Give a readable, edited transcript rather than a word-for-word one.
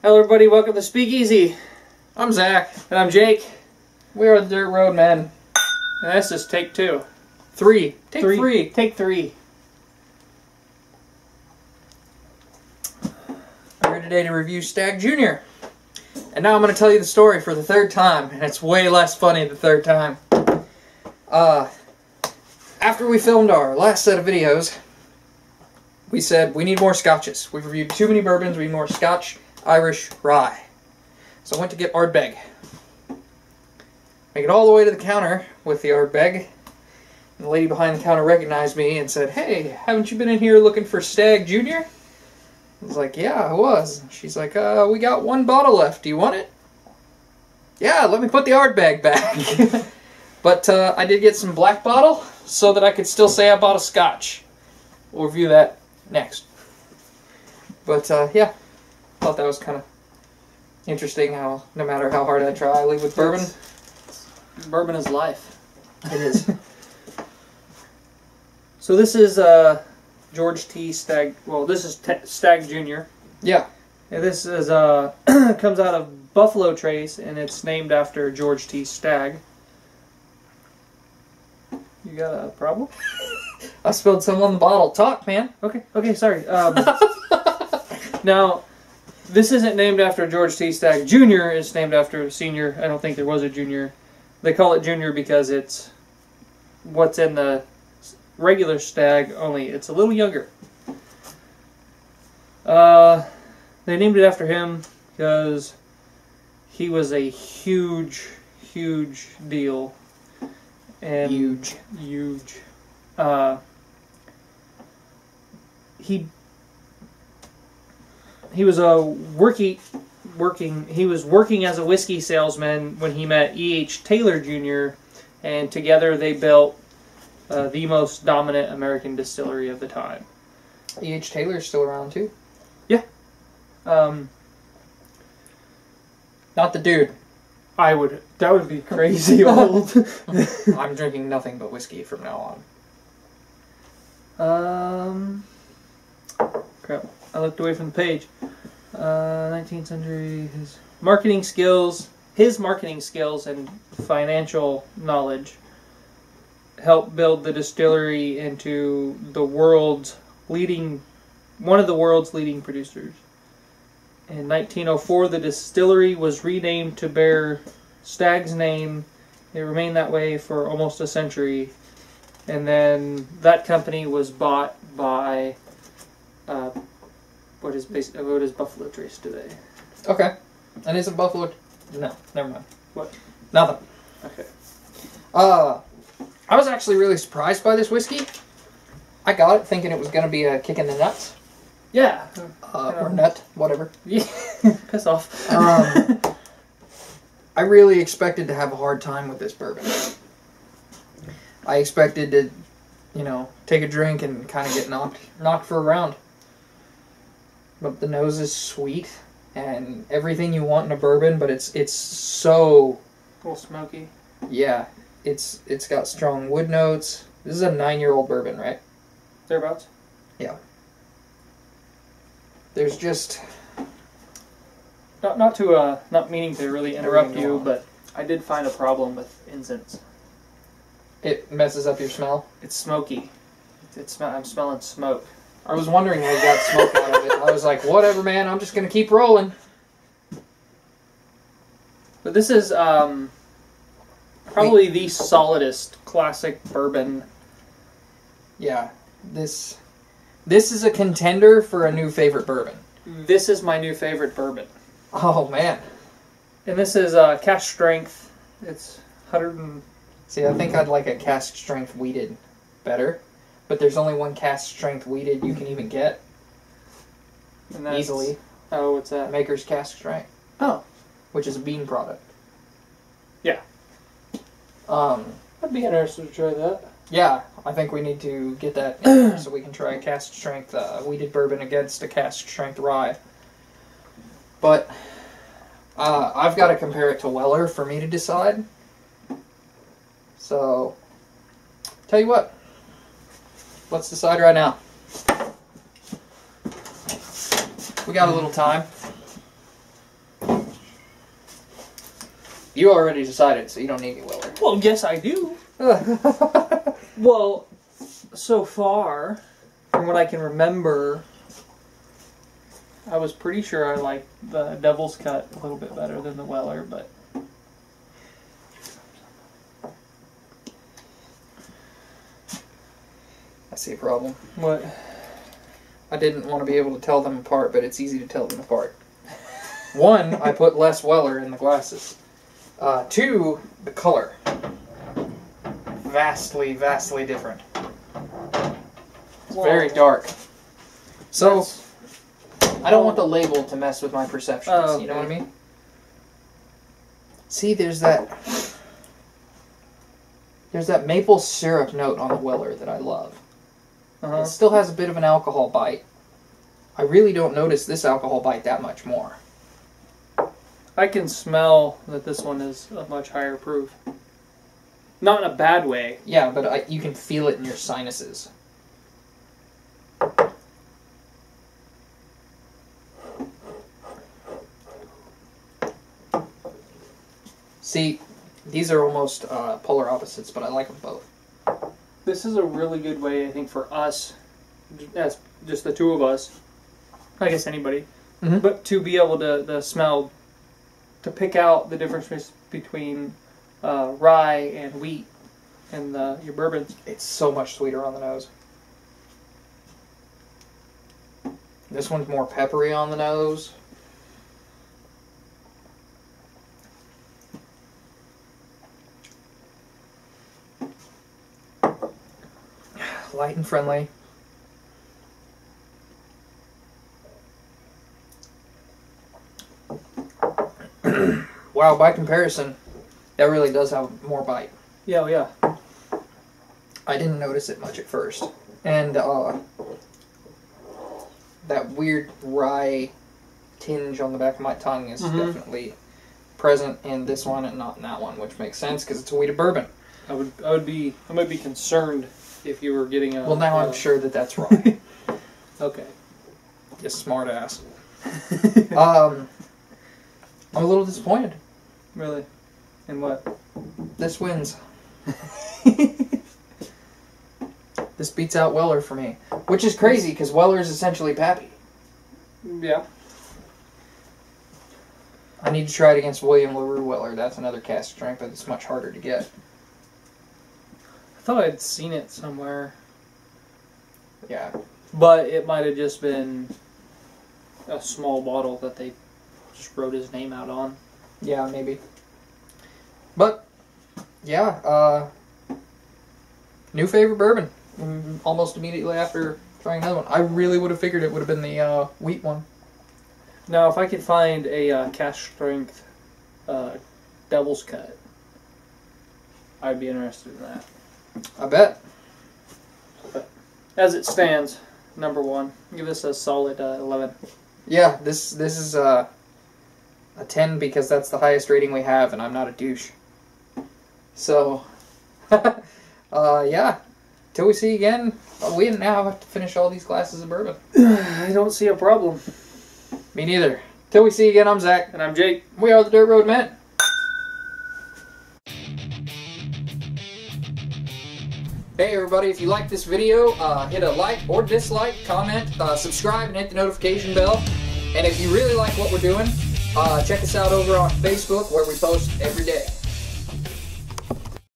Hello everybody, welcome to Speakeasy. I'm Zach. And I'm Jake. We are the Dirt Road Men. And this is take two. Take three. Take three. I'm here today to review Stagg Jr. And now I'm going to tell you the story for the third time. And it's way less funny the third time. After we filmed our last set of videos, we said we need more scotches. We've reviewed too many bourbons, we need more Scotch Irish rye. So I went to get Ardbeg. Make it all the way to the counter with the Ardbeg. And the lady behind the counter recognized me and said, "Hey, haven't you been in here looking for Stagg Jr.?" I was like, "Yeah, I was." She's like, "We got one bottle left. Do you want it?" "Yeah, let me put the Ardbeg back." But I did get some black bottle so that I could still say I bought a Scotch. We'll review that next. But yeah. Thought that was kind of interesting how no matter how hard I try, I leave with bourbon. Bourbon is life. It is. So this is George T. Stagg. Well, this is Stagg Jr. Yeah. And this is comes out of Buffalo Trace, and it's named after George T. Stagg. You got a problem? I spilled some on the bottle. Talk, man. Okay, sorry. Now, this isn't named after George T. Stagg Jr. It's named after a senior. I don't think there was a junior. They call it junior because it's what's in the regular Stagg, only it's a little younger. They named it after him because he was a huge deal. And huge. He was working as a whiskey salesman when he met E.H. Taylor Jr. and together they built the most dominant American distillery of the time. E.H. Taylor's still around too? Yeah. Not the dude. That would be crazy old. I'm drinking nothing but whiskey from now on. Crap. I looked away from the page. 19th century, his marketing skills and financial knowledge helped build the distillery into one of the world's leading producers. In 1904, the distillery was renamed to bear Stagg's name. It remained that way for almost a century. And then that company was bought by what is Buffalo Trace today? Okay. And is it Buffalo? No, never mind. What? Nothing. Okay. I was actually really surprised by this whiskey. I got it thinking it was going to be a kick in the nuts. Yeah. Or nut, whatever. Yeah. Piss off. I really expected to have a hard time with this bourbon. I expected to, take a drink and kind of get knocked for a round. But the nose is sweet and everything you want in a bourbon, but it's so a little smoky. Yeah, it's got strong wood notes. This is a 9-year-old bourbon, right? Thereabouts. Yeah. There's just not meaning to really interrupt you, but I did find a problem with incense. It messes up your smell. It's smoky. I'm smelling smoke. I was wondering how you got smoke out of it. I was like, whatever, man. I'm just gonna keep rolling. But this is probably the solidest classic bourbon. Yeah, this is a contender for a new favorite bourbon. This is my new favorite bourbon. Oh man! And this is cask strength. It's 100. See, I think I'd like a cask strength wheated better, but there's only one cask strength wheated you can even get. And that's, easily. Oh, what's that? Maker's Cask Strength. Oh, which is a bean product. Yeah. I'd be interested to try that. Yeah, I think we need to get that in there so we can try a cask strength wheated bourbon against a cask strength rye. But I've got to compare it to Weller for me to decide. So, tell you what, let's decide right now. We got a little time. You already decided, so you don't need any Weller. Well, yes, I do. Well, so far, from what I can remember, I was pretty sure I liked the Devil's Cut a little bit better than the Weller, but... I see a problem. What? I didn't want to be able to tell them apart, but it's easy to tell them apart. One, I put less Weller in the glasses. Two, the color. Vastly, vastly different. It's very dark. So, I don't want the label to mess with my perceptions, you know what I mean? See, there's that maple syrup note on the Weller that I love. It still has a bit of an alcohol bite. I really don't notice this alcohol bite that much more. I can smell that this one is a much higher proof. Not in a bad way. Yeah, but you can feel it in your sinuses. See, these are almost polar opposites, but I like them both. This is a really good way, I think, for us, as just the two of us, I guess anybody, but to be able to smell, to pick out the difference between rye and wheat and your bourbons. It's so much sweeter on the nose. This one's more peppery on the nose. Light and friendly. Wow, by comparison, that really does have more bite. Yeah, yeah. I didn't notice it much at first. And that weird rye tinge on the back of my tongue is definitely present in this one and not in that one, which makes sense because it's a wheated bourbon. I might be concerned if you were getting a... Well, now I'm sure that that's wrong. Okay. You smart ass. I'm a little disappointed. Really? In what? This wins. This beats out Weller for me. Which is crazy, because Weller is essentially Pappy. Yeah. I need to try it against William LaRue Weller. That's another cask strength, but it's much harder to get. I thought I'd seen it somewhere. Yeah. But it might have just been a small bottle that they just wrote his name out on. Yeah, maybe. But, yeah, new favorite bourbon. Almost immediately after trying another one. I really would have figured it would have been the wheat one. Now, if I could find a cask strength Devil's Cut, I'd be interested in that. I bet. But as it stands, number one. Give this a solid 11. Yeah, this is a 10 because that's the highest rating we have, and I'm not a douche. So, yeah. Till we see you again, we now have to finish all these glasses of bourbon. I don't see a problem. Me neither. Till we see you again, I'm Zach. And I'm Jake. We are the Dirt Road Men. Hey everybody, if you like this video, hit a like or dislike, comment, subscribe, and hit the notification bell. And if you really like what we're doing, check us out over on Facebook where we post every day.